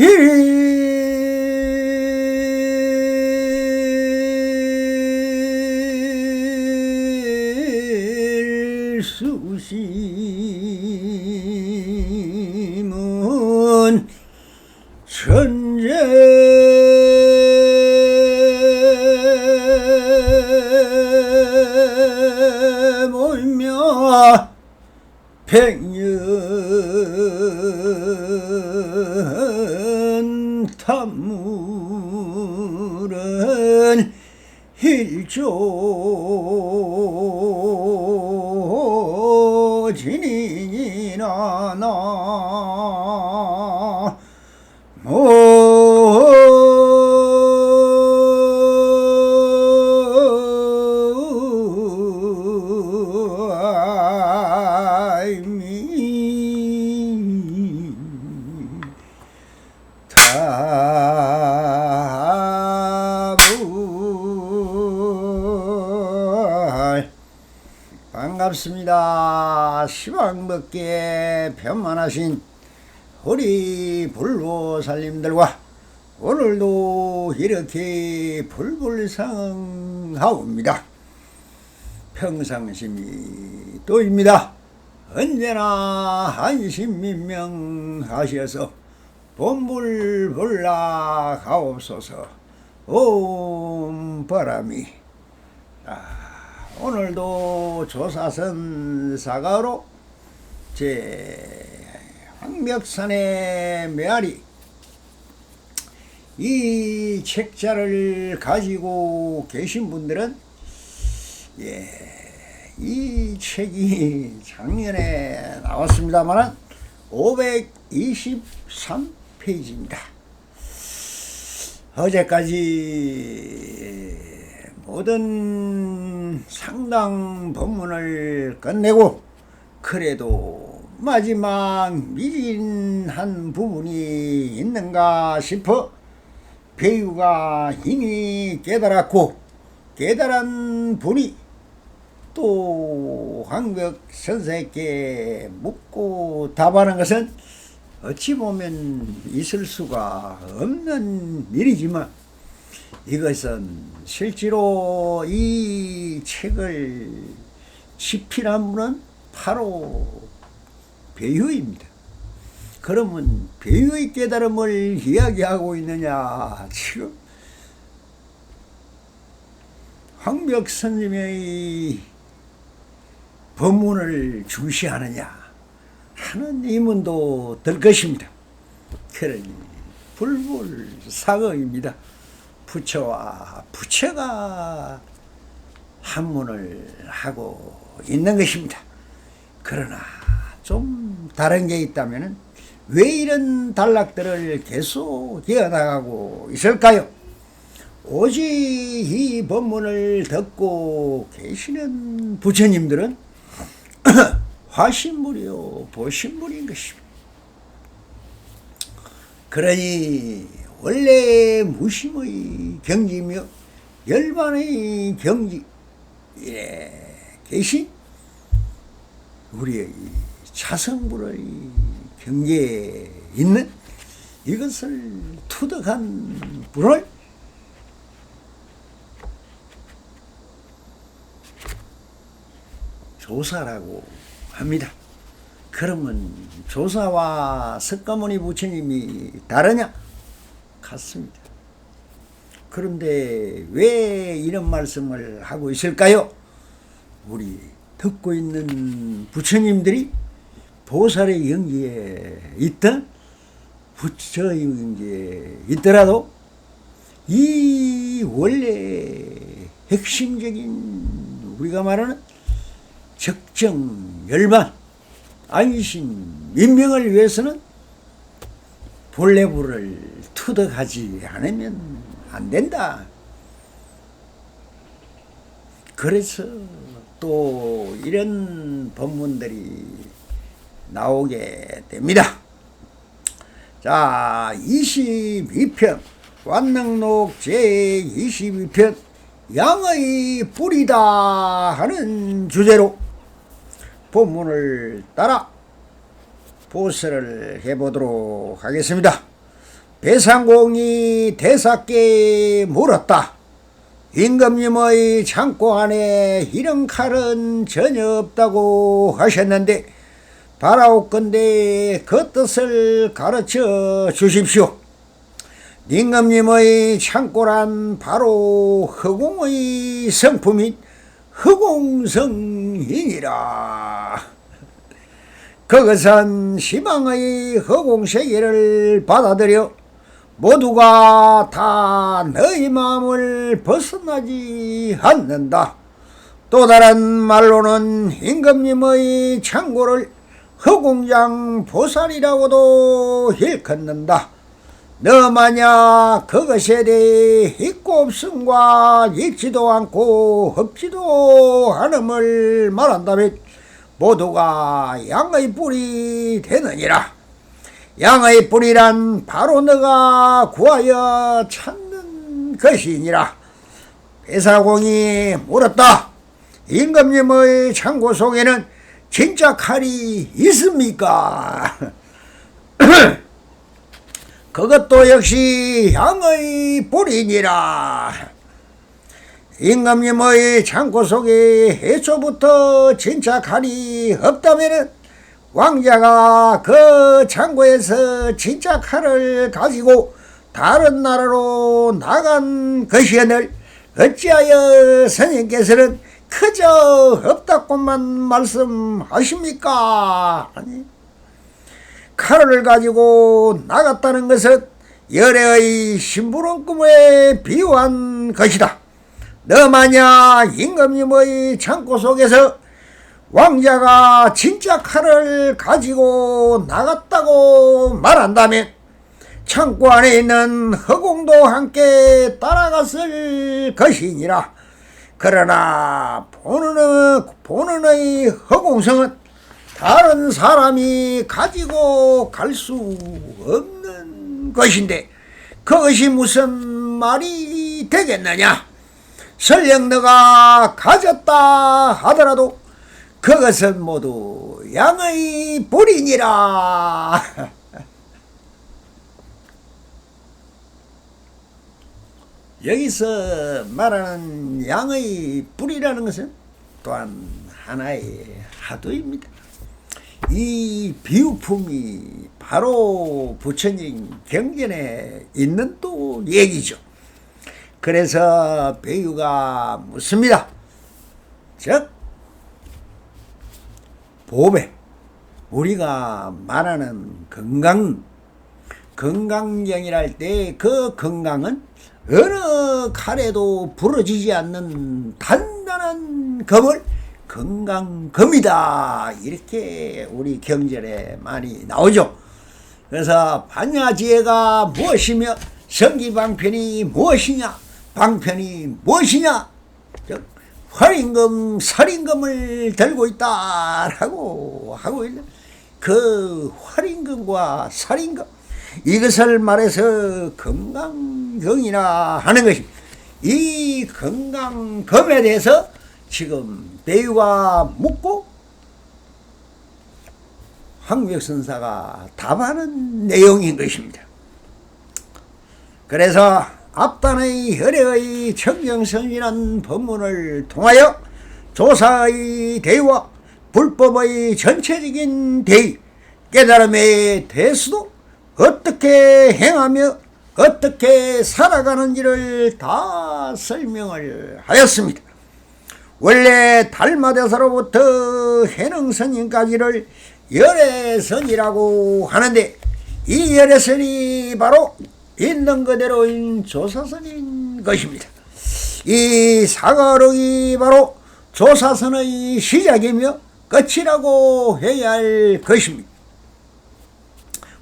일수심은 천재 모이며 백년 탐물은 일조진이나 나 반갑습니다. 시방법계에 편만하신 우리 불보살님들과 오늘도 이렇게 불불상하옵니다. 평상심이 또입니다. 언제나 안심민명하셔서 본불불락하옵소서. 옴 바람이 오늘도 조사선 사가로 제 황벽산의 메아리 이 책자를 가지고 계신 분들은 이 책이 작년에 나왔습니다만 523페이지입니다. 어제까지 모든 상당 법문을 끝내고 그래도 마지막 미진한 부분이 있는가 싶어 배우가 이미 깨달았고 깨달은 분이 또 황벽 선생께 묻고 답하는 것은 어찌 보면 있을 수가 없는 일이지만 이것은 실제로 이 책을 집필한 분은 바로 배유입니다. 그러면 배유의 깨달음을 이야기하고 있느냐? 지금 황벽 스님의 법문을 중시하느냐 하는 의문도 들 것입니다. 그러니 불불상어입니다. 부처와 부처가 한문을 하고 있는 것입니다. 그러나 좀 다른 게 있다면 왜 이런 단락들을 계속 이어나가고 있을까요? 오직 이 법문을 듣고 계시는 부처님들은 화신물이요 보신물인 것입니다. 그러니 원래 무심의 경지며 열반의 경지에 계신 우리의 자성불의 경계에 있는 이것을 투득한 분을 조사라고 합니다. 그러면 조사와 석가모니 부처님이 다르냐? 같습니다. 그런데 왜 이런 말씀을 하고 있을까요? 우리 듣고 있는 부처님들이 보살의 영지에 있던 부처의 영지에 있더라도 이 원래 핵심적인 우리가 말하는 적정 열반 안심 민명을 위해서는 본래부를 투득하지 않으면 안 된다. 그래서 또 이런 법문들이 나오게 됩니다. 자, 22편 완능록 제22편 양의 뿌리다 하는 주제로 본문을 따라 보설을 해보도록 하겠습니다. 배상공이 대사께 물었다. 임금님의 창고 안에 이런 칼은 전혀 없다고 하셨는데 바라옵건대 그 뜻을 가르쳐 주십시오. 임금님의 창고란 바로 허공의 성품인 허공성이니라. 그것은 시방의 허공세계를 받아들여 모두가 다 너희 마음을 벗어나지 않는다. 또 다른 말로는 임금님의 창고를 허공장 보살이라고도 일컫는다. 너 만약 그것에 대해 있고 없음과 있지도 않고 없지도 않음을 말한다면 모두가 양의 뿔이 되느니라. 양의 뿔이란 바로 너가 구하여 찾는 것이니라. 배사공이 물었다. 임금님의 창고 속에는 진짜 칼이 있습니까? 그것도 역시 양의 뿔이니라. 임금님의 창고 속에 애초부터 진짜 칼이 없다면 왕자가 그 창고에서 진짜 칼을 가지고 다른 나라로 나간 것이오늘 어찌하여 스님께서는 그저 없다고만 말씀하십니까? 아니, 칼을 가지고 나갔다는 것은 열애의 심부름 꿈에 비유한 것이다. 너 만약 임금님의 창고 속에서 왕자가 진짜 칼을 가지고 나갔다고 말한다면 창고 안에 있는 허공도 함께 따라갔을 것이니라. 그러나 본은의 허공성은 다른 사람이 가지고 갈 수 없는 것인데 그것이 무슨 말이 되겠느냐. 설령 너가 가졌다 하더라도 그것은 모두 양의 뿔이니라. 여기서 말하는 양의 뿔이라는 것은 또한 하나의 화두입니다. 이 비유품이 바로 부처님 경전에 있는 또 얘기죠. 그래서 비유가 묻습니다. 즉 보배, 우리가 말하는 건강경이랄 때 그 건강은 어느 칼에도 부러지지 않는 단단한 검을 건강검이다, 이렇게 우리 경전에 많이 나오죠. 그래서 반야지혜가 무엇이며 성기방편이 무엇이냐, 방편이 무엇이냐, 즉 활임금 살임금을 들고 있다라고 하고 있는 그 활임금과 살임금, 이것을 말해서 건강경이라 하는 것입니다. 이 건강검에 대해서 지금 배유가 묻고 황벽선사가 답하는 내용인 것입니다. 그래서 앞단의 혈액의 청정성이라는 법문을 통하여 조사의 대의와 불법의 전체적인 대의, 깨달음의 대수도 어떻게 행하며 어떻게 살아가는지를 다 설명을 하였습니다. 원래 달마대사로부터 해능선인까지를 열애선이라고 하는데 이 열애선이 바로 있는 그대로인 조사선인 것입니다. 이 사가록이 바로 조사선의 시작이며 끝이라고 해야 할 것입니다.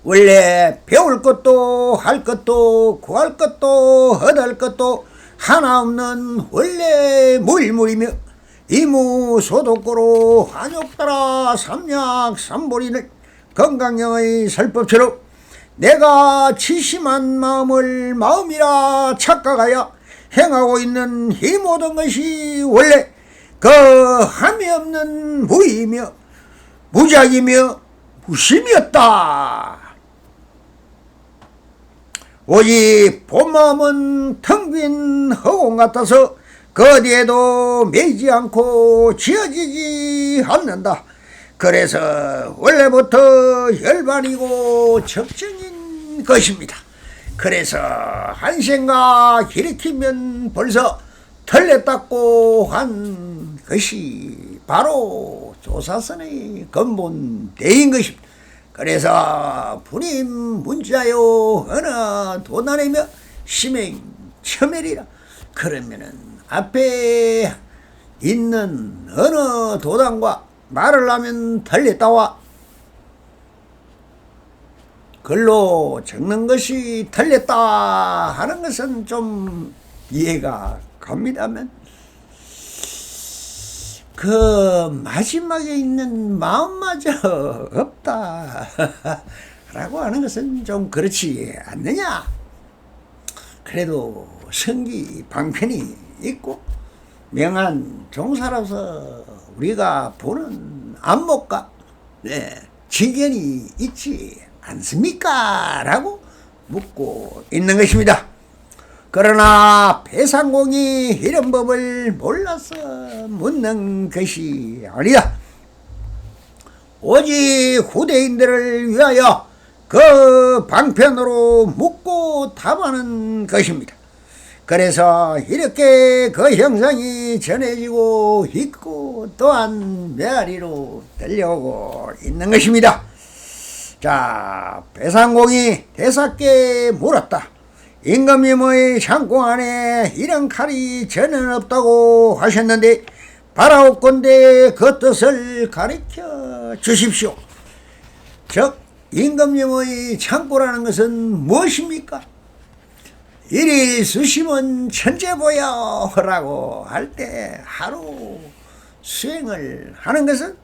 원래 배울 것도 할 것도 구할 것도 얻을 것도 하나 없는 원래 무일물이며 이무소독고로 한욕따라 삼약삼보리는 건강경의 설법처럼 내가 지심한 마음을 마음이라 착각하여 행하고 있는 이 모든 것이 원래 그 함이 없는 무이며 무작이며 무심이었다. 오직 본 마음은 텅 빈 허공 같아서 그 어디에도 매이지 않고 지어지지 않는다. 그래서 원래부터 혈반이고 적정인 것입니다. 그래서 한 생각 일으키면 벌써 털레닦고 한 것이 바로 조사선의 근본대인 것입니다. 그래서 불임 문자요 어느 도난이며 심행 처멸이라. 그러면은 앞에 있는 어느 도단과 말을 하면 털렸다와 글로 적는 것이 털렸다 하는 것은 좀 이해가 갑니다만, 그 마지막에 있는 마음마저 없다 라고 하는 것은 좀 그렇지 않느냐. 그래도 성기 방편이 있고 명한 종사로서 우리가 보는 안목과 지견이 있지 않습니까? 라고 묻고 있는 것입니다. 그러나 배상공이 이런 법을 몰라서 묻는 것이 아니다. 오직 후대인들을 위하여 그 방편으로 묻고 답하는 것입니다. 그래서 이렇게 그 형상이 전해지고 있고 또한 메아리로 들려오고 있는 것입니다. 자, 배상공이 대사께 물었다. 임금님의 창고 안에 이런 칼이 전혀 없다고 하셨는데 바라옵건대 그 뜻을 가르쳐 주십시오. 즉 임금님의 창고라는 것은 무엇입니까? 일일 수심은 천재보여 라고 할 때 하루 수행을 하는 것은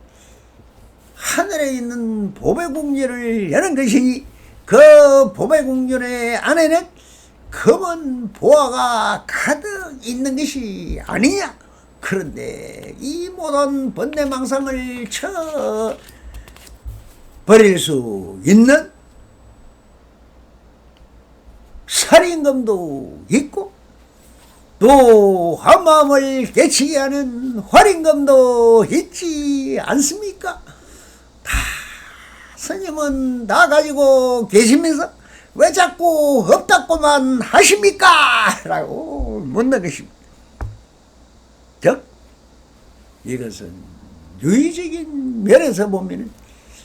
하늘에 있는 보배궁전을 여는 것이니 그 보배궁전의 안에는 검은 보화가 가득 있는 것이 아니냐. 그런데 이 모든 번뇌망상을 쳐 버릴 수 있는 살인검도 있고 또 한마음을 깨치게 하는 활인검도 있지 않습니까? 다 스님은 다 가지고 계시면서 왜 자꾸 없다고만 하십니까? 라고 묻는 것입니다. 즉 이것은 유의적인 면에서 보면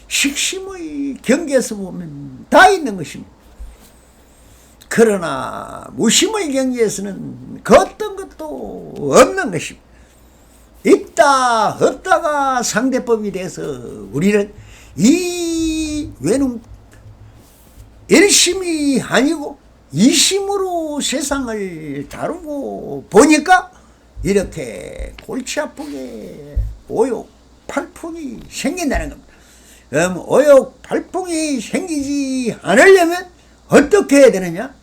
식심의 경계에서 보면 다 있는 것입니다. 그러나 무심의 경계에서는 그 어떤 것도 없는 것입니다. 있다 없다가 상대법이 돼서 우리는 이 외눈 일심이 아니고 이심으로 세상을 다루고 보니까 이렇게 골치 아프게 오욕팔풍이 생긴다는 겁니다. 그럼 오욕팔풍이 생기지 않으려면 어떻게 해야 되느냐?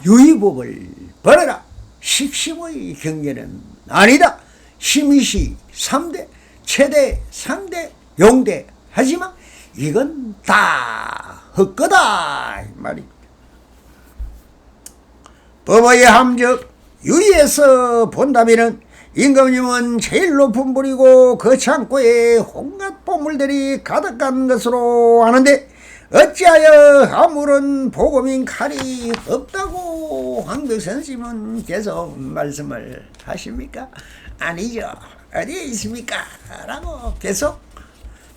유의법을 버려라. 식심의 경계는 아니다. 심의시 3대, 최대, 상대, 용대. 하지만 이건 다 헛거다 이 말입니다. 법의 함적 유의에서 본다면은 임금님은 제일 높은 분이고 그 창고에 온갖 보물들이 가득한 것으로 아는데 어찌하여 아무런 보검인 칼이 없다고 황벽선생님은 계속 말씀을 하십니까? 아니죠. 어디에 있습니까? 라고 계속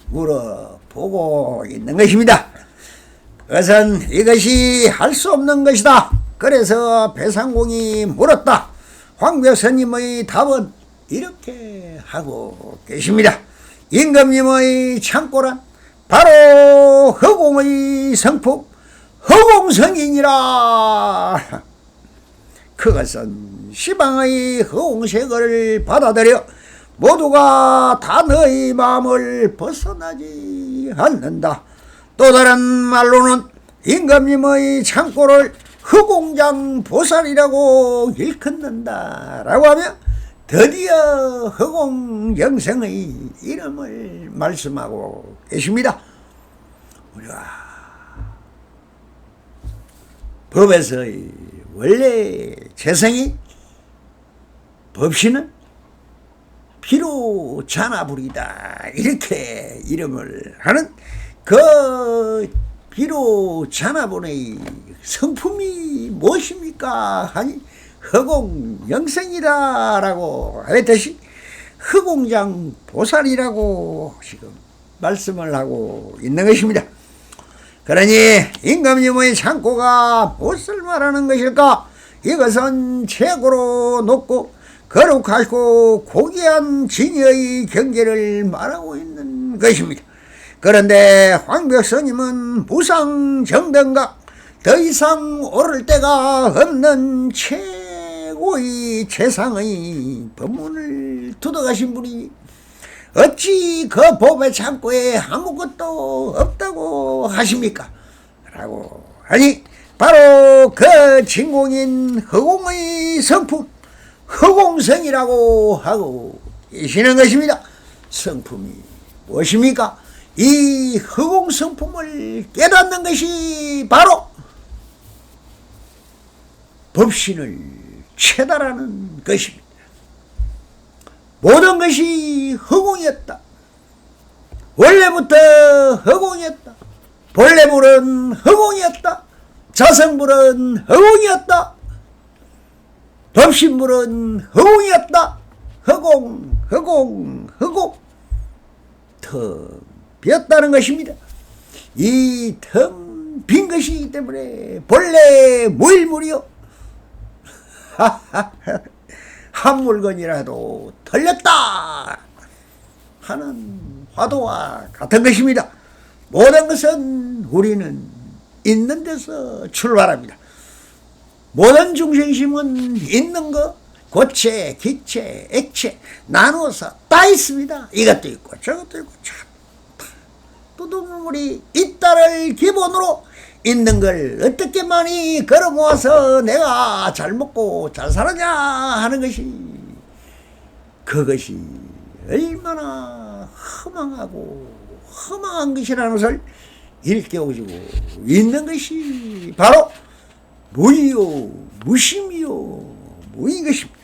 물어보고 있는 것입니다. 그것은 이것이 할 수 없는 것이다. 그래서 배상공이 물었다. 황벽선님의 답은 이렇게 하고 계십니다. 임금님의 창고란 바로 허공의 성품 허공성이니라. 그것은 시방의 허공색을 받아들여 모두가 다 너의 마음을 벗어나지 않는다. 또 다른 말로는 임금님의 창고를 허공장 보살이라고 일컫는다 라고 하며 드디어 허공영생의 이름을 말씀하고 계십니다. 우리가 법에서의 원래 재성이 법신은 비로 잔화불이다 이렇게 이름을 하는 그 비로 잔화불의 성품이 무엇입니까 하니 허공영생이다라고 하였듯이 허공장 보살이라고 지금 말씀을 하고 있는 것입니다. 그러니 임금님의 창고가 무엇을 말하는 것일까? 이것은 최고로 높고 거룩하고 고귀한 진여의 경계를 말하고 있는 것입니다. 그런데 황벽스님은 무상정등각 더 이상 오를 데가 없는 최고의 최상의 법문을 두어가신 분이 어찌 그 법의 창고에 아무것도 없다고 하십니까? 라고 하니 바로 그 진공인 허공의 성품 허공성이라고 하고 계시는 것입니다. 성품이 무엇입니까? 이 허공성품을 깨닫는 것이 바로 법신을 체달하는 것입니다. 모든 것이 허공이었다. 원래부터 허공이었다. 본래물은 허공이었다. 자성물은 허공이었다. 법신물은 허공이었다. 허공 텅 비었다는 것입니다. 이 텅 빈 것이기 때문에 본래 무일물이요 한 물건이라도 털렸다 하는 화두와 같은 것입니다. 모든 것은 우리는 있는 데서 출발합니다. 모든 중생심은 있는 것, 고체, 기체, 액체 나누어서 다 있습니다. 이것도 있고 저것도 있고 두두물이 있다를 기본으로 있는 걸 어떻게 많이 걸어 모아서 내가 잘 먹고 잘 살았냐 하는 것이 그것이 얼마나 허망한 것이라는 것을 일깨워주고 있는 것이 바로 무의요 무심이요 무인 것입니다.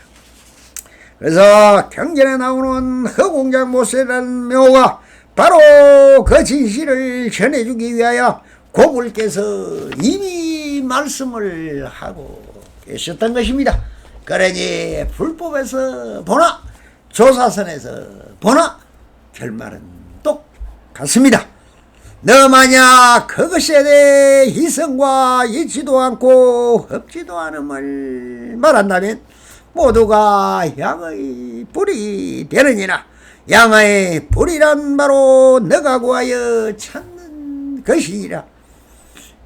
그래서 경전에 나오는 허공장 모세라는 묘가 바로 그 진실을 전해주기 위하여 고불께서 이미 말씀을 하고 계셨던 것입니다. 그러니 불법에서 보나 조사선에서 보나 결말은 똑같습니다. 너 만약 그것에 대해 희성과 있지도 않고 없지도 않음을 말한다면 모두가 양의 불이 되느니라. 양의 불이란 바로 너가 구하여 찾는 것이니라.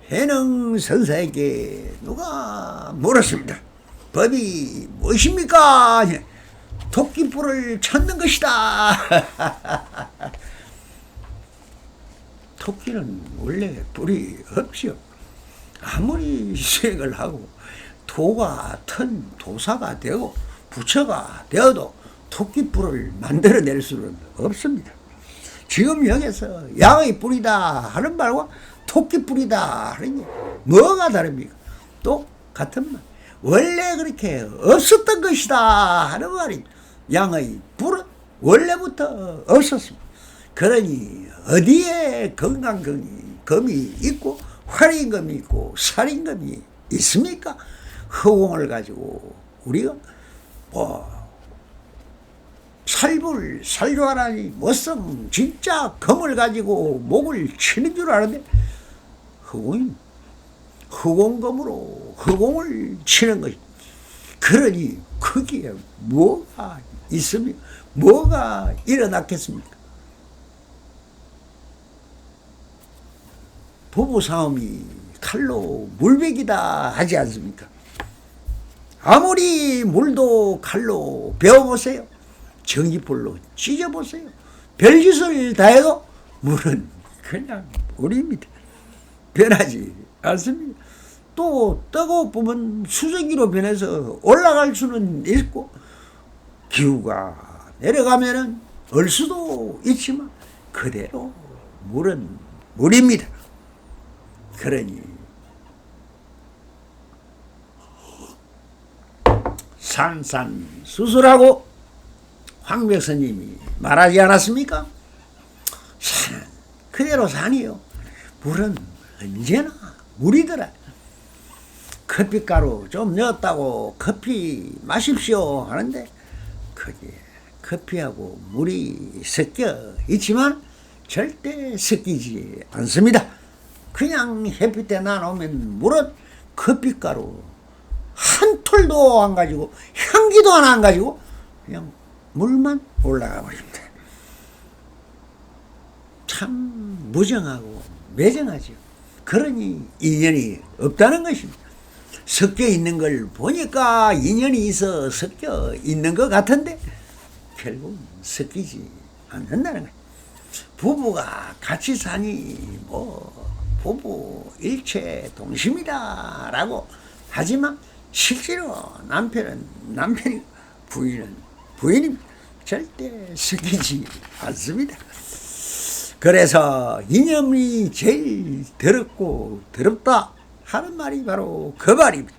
해능 선사에게 누가 물었습니다. 법이 무엇입니까? 토끼불을 찾는 것이다. 토끼는 원래 불이 없죠. 아무리 수행을 하고 도가 튼 도사가 되고 부처가 되어도 토끼불을 만들어낼 수는 없습니다. 지금 여기서 양의 불이다 하는 말과 토끼불이다 하는 게 뭐가 다릅니까? 똑같은 말. 원래 그렇게 없었던 것이다 하는 말입니다. 양의 불은 원래부터 없었습니다. 그러니 어디에 건강검이 있고 활인검이 있고 살인검이 있습니까? 허공을 가지고 우리가 살주하라니 못성 진짜 검을 가지고 목을 치는 줄 아는데 허공검으로 허공을 치는 것이. 그러니 거기에 뭐가 있습니까? 뭐가 일어났겠습니까? 부부싸움이 칼로 물베기다 하지 않습니까? 아무리 물도 칼로 베어보세요. 전기불로 찢어보세요. 별짓을 다 해도 물은 그냥 물입니다. 변하지 않습니다. 또 뜨거우면 수증기로 변해서 올라갈 수는 있고 기후가 내려가면은 얼 수도 있지만 그대로 물은 물입니다. 그러니 산산수수라고 황백선님이 말하지 않았습니까? 산은 그대로 산이요. 물은 언제나 물이더라. 커피가루 좀 넣었다고 커피 마십시오 하는데 거기에 커피하고 물이 섞여 있지만 절대 섞이지 않습니다. 그냥 햇빛에 놔놓으면 물은 커피가루 한 톨도 안 가지고 향기도 하나 안 가지고 그냥 물만 올라가 버립니다. 참 무정하고 매정하죠. 그러니 인연이 없다는 것입니다. 섞여 있는 걸 보니까 인연이 있어 섞여 있는 것 같은데 결국 섞이지 않는다는 거예요. 부부가 같이 사니 뭐 부부 일체 동심이다 라고 하지만 실제로 남편은 남편이고 부인은 부인입니다. 절대 섞이지 않습니다. 그래서 이념이 제일 더럽고 더럽다 하는 말이 바로 그 말입니다.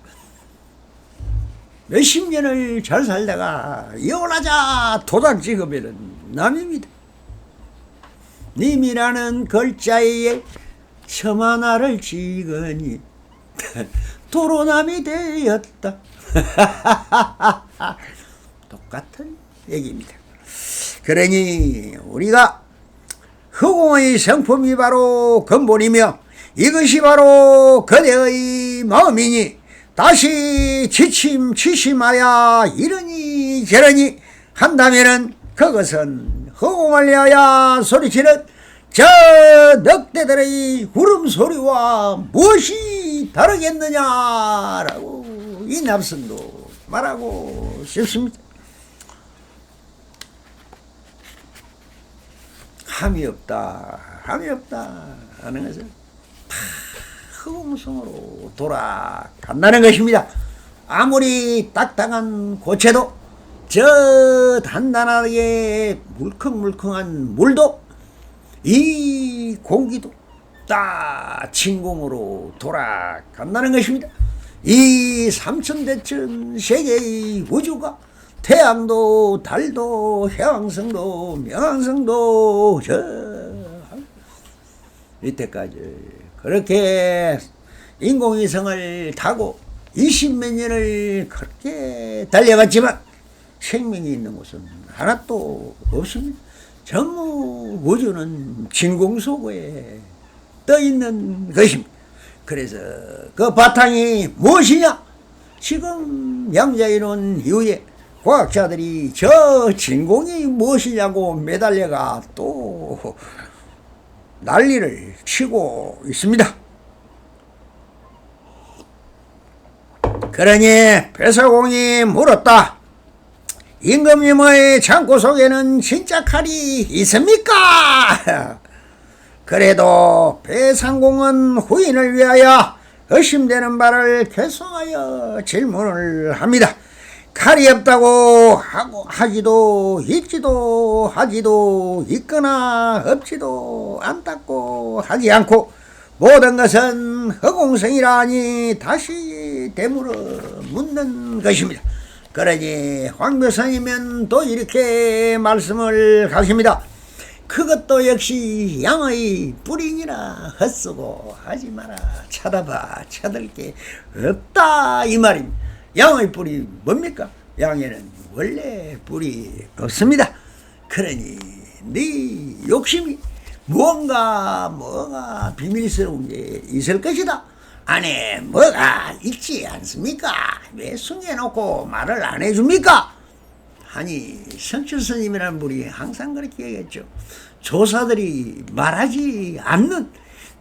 몇십 년을 잘 살다가 이혼하자 도장 찍으면 남입니다. 님이라는 글자에 점 하나를 찍으니 도로남이 되었다. 똑같은 얘기입니다. 그러니 우리가 허공의 성품이 바로 근본이며 이것이 바로 그대의 마음이니 다시 지침치심하여 이러니 저러니 한다면은 그것은 허공을 위하여 소리치는 저 늑대들의 울음소리와 무엇이 다르겠느냐라고 이 남선도 말하고 싶습니다. 함이 없다 하는 것은 다 허공성으로 돌아간다는 것입니다. 아무리 딱딱한 고체도 저 단단하게 물컹물컹한 물도 이 공기도 다 진공으로 돌아간다는 것입니다. 이 삼천대천 세계의 우주가 태양도 달도 해왕성도 명왕성도 저 이때까지 그렇게 인공위성을 타고 20몇 년을 그렇게 달려갔지만 생명이 있는 곳은 하나도 없습니다. 전부 우주는 진공 속에 떠 있는 것입니다. 그래서 그 바탕이 무엇이냐? 지금 양자이론 이후에 과학자들이 저 진공이 무엇이냐고 매달려가 또 난리를 치고 있습니다. 그러니 배서공이 물었다. 임금님의 창고 속에는 진짜 칼이 있습니까? 그래도 배상공은 후인을 위하여 의심되는 바를 결성하여 질문을 합니다. 칼이 없다고 하지도 있지도 하지도 있거나 없지도 않다고 하지 않고 모든 것은 허공성이라니 다시 되물어 묻는 것입니다. 그러니 황묘선이면 또 이렇게 말씀을 하십니다. 그것도 역시 양의 뿌리니라 헛쓰고 하지 마라. 쳐다봐 쳐들 게 없다 이 말입니다. 양의 뿌리 뭡니까? 양에는 원래 뿌리 없습니다. 그러니 네 욕심이 뭐가 비밀스러운 게 있을 것이다. 안에 뭐가 있지 않습니까? 왜 숨겨놓고 말을 안 해줍니까? 아니 성철스님이라는 분이 항상 그렇게 얘기했죠. 조사들이 말하지 않는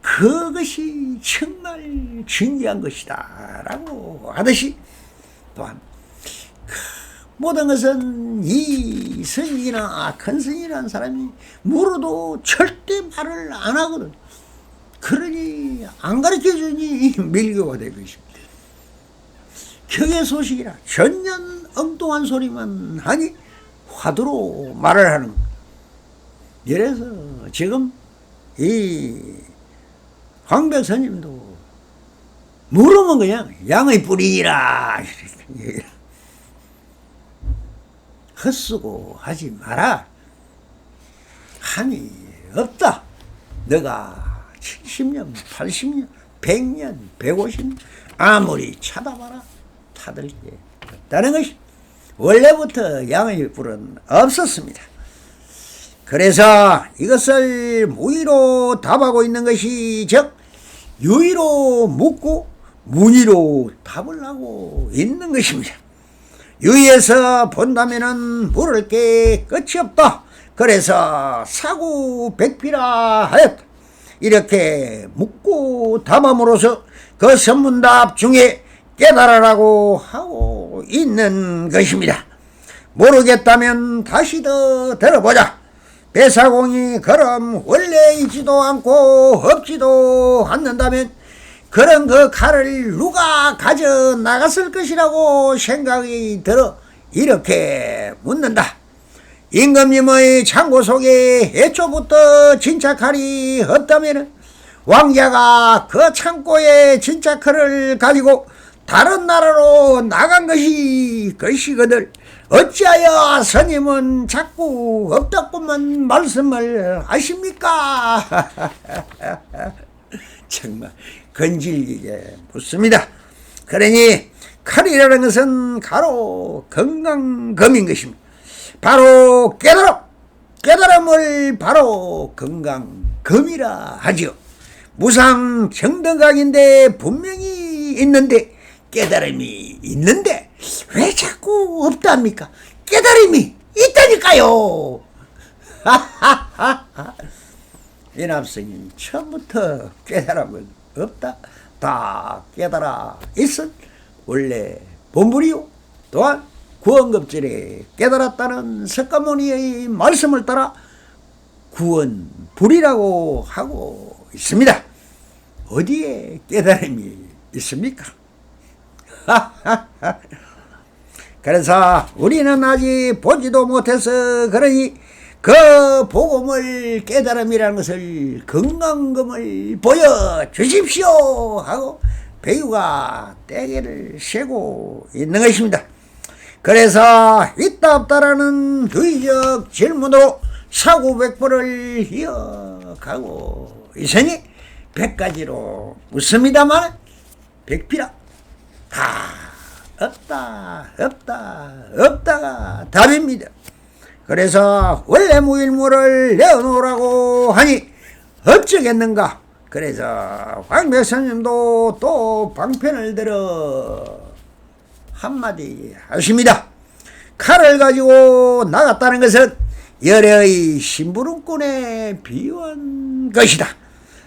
그것이 정말 중요한 것이다 라고 하듯이 또한 모든 것은 이 스님이나 큰 스님이라는 사람이 물어도 절대 말을 안 하거든. 그러니 안 가르쳐주니 밀교가 되고 있습니다. 경의 전년 엉뚱한 소리만 하니 화두로 말을 하는 것. 이래서 지금 이 황백스님도 물으면 그냥 양의 뿌리라 헛수고 하지 마라. 한이 없다. 너가 70년, 80년, 100년, 150년 아무리 찾아봐라 타들 게 없다는 것이 원래부터 양의 뿔은 없었습니다. 그래서 이것을 무의로 답하고 있는 것이 즉 유의로 묻고 문의로 답을 하고 있는 것입니다. 유의에서 본다면은 물을 게 끝이 없다. 그래서 사구백비라 하였다. 이렇게 묻고 답함으로써 그 선문답 중에 깨달아라고 하고 있는 것입니다. 모르겠다면 다시 더 들어보자. 배사공이 그럼 원래 있지도 않고 없지도 않는다면 그런 그 칼을 누가 가져 나갔을 것이라고 생각이 들어 이렇게 묻는다. 임금님의 창고 속에 애초부터 진짜 칼이 없다면 왕자가 그 창고에 진짜 칼을 가지고 다른 나라로 나간 것이 것이거늘 어찌하여 스님은 자꾸 없다고만 말씀을 하십니까? 정말 건질기게 묻습니다. 그러니 칼이라는 것은 가로 건강검인 것입니다. 바로 깨달음을 바로 건강검이라 하지요. 무상정등각인데 분명히 있는데 깨달음이 있는데 왜 자꾸 없답니까? 깨달음이 있다니까요. 인합스님 처음부터 깨달음은 없다. 다 깨달아 있은 원래 본불이요. 또한 구원급절에 깨달았다는 석가모니의 말씀을 따라 구원불이라고 하고 있습니다. 어디에 깨달음이 있습니까? 그래서 우리는 아직 보지도 못해서 그러니 그 복음을 깨달음이라는 것을 건강검을 보여주십시오 하고 배우가 떼개를 세고 있는 것입니다. 그래서 있다 없다라는 의적 질문으로 사구백보를 이어가고 있으니 100가지로 묻습니다만 100피라 다 없다가 답입니다. 그래서 원래 무일무를 내어놓으라고 하니 어쩌겠는가. 그래서 황백선님도 또 방편을 들어 한마디 하십니다. 칼을 가지고 나갔다는 것은 열의 심부름꾼에 비유한 것이다.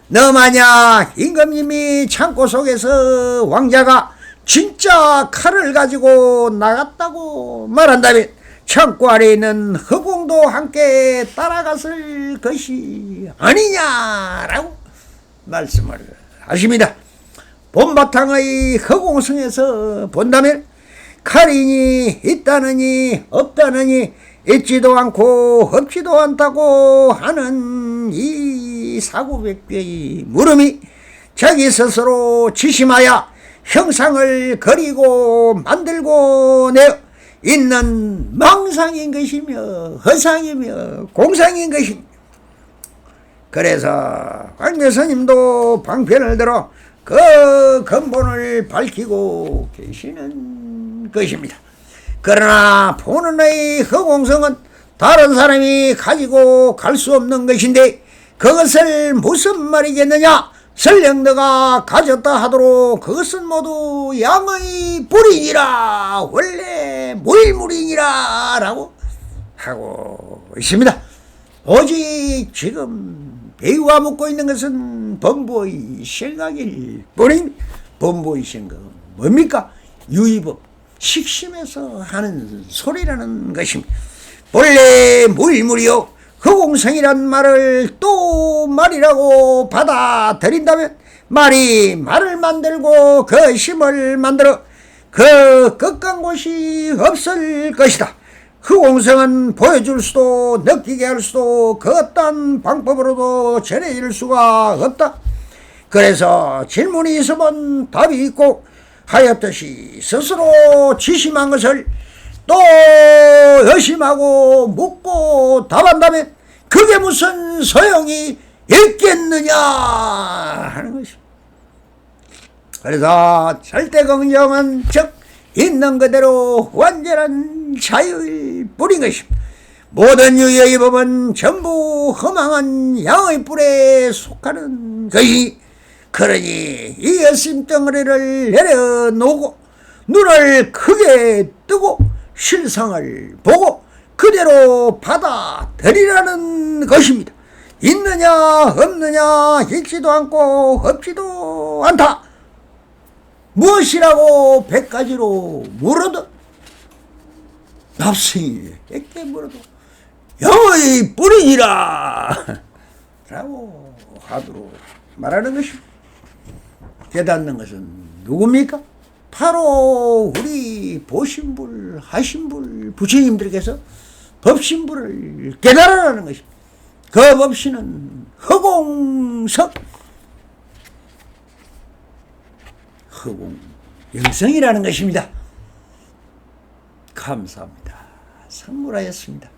너 만약 임금님이 창고 속에서 왕자가 진짜 칼을 가지고 나갔다고 말한다면 창고 아래에 있는 허공도 함께 따라갔을 것이 아니냐라고 말씀을 하십니다. 본바탕의 허공성에서 본다면 칼이니 있다느니 없다느니 있지도 않고 없지도 않다고 하는 이 사구백배의 물음이 자기 스스로 지심하여 형상을 그리고 만들고 내어 있는 망상인 것이며 허상이며 공상인 것입니다. 그래서 황묘스님도 방편을 들어 그 근본을 밝히고 계시는 것입니다. 그러나 본원의 허공성은 다른 사람이 가지고 갈 수 없는 것인데 그것을 무슨 말이겠느냐. 설령 너가 가졌다 하도록 그것은 모두 양의 불이니라 원래 무일물이니라 라고 하고 있습니다. 오직 지금 배우가 묻고 있는 것은 범부의 생각일 뿐인 범부의 생각은 뭡니까? 유의법 식심에서 하는 소리라는 것입니다. 본래 무일물이요 허공성이란 말을 또 말이라고 받아들인다면 말이 말을 만들고 그 심을 만들어 그 끝간 곳이 없을 것이다. 허공성은 보여줄 수도 느끼게 할 수도 그 어떤 방법으로도 전해질 수가 없다. 그래서 질문이 있으면 답이 있고 하였듯이 스스로 지심한 것을 또 열심하고 묻고 답한다면 그게 무슨 소용이 있겠느냐 하는 것입니다. 그래서 절대 긍정은 즉 있는 그대로 완전한 자유일 뿐인 것입니다. 모든 유의 법은 전부 허망한 양의 뿔에 속하는 것이, 그러니 이 열심덩어리를 내려놓고 눈을 크게 뜨고 실상을 보고 그대로 받아들이라는 것입니다. 있느냐 없느냐, 있지도 않고 없지도 않다. 무엇이라고 100가지로 물어도, 납승이 100개 물어도 영의 뿌리니라 라고 하도록 말하는 것입니다. 깨닫는 것은 누굽니까? 바로 우리 보신불, 하신불, 부처님들께서 법신불을 깨달으라는 것입니다. 그 법신은 허공석, 허공영성이라는 것입니다. 감사합니다. 상무라였습니다.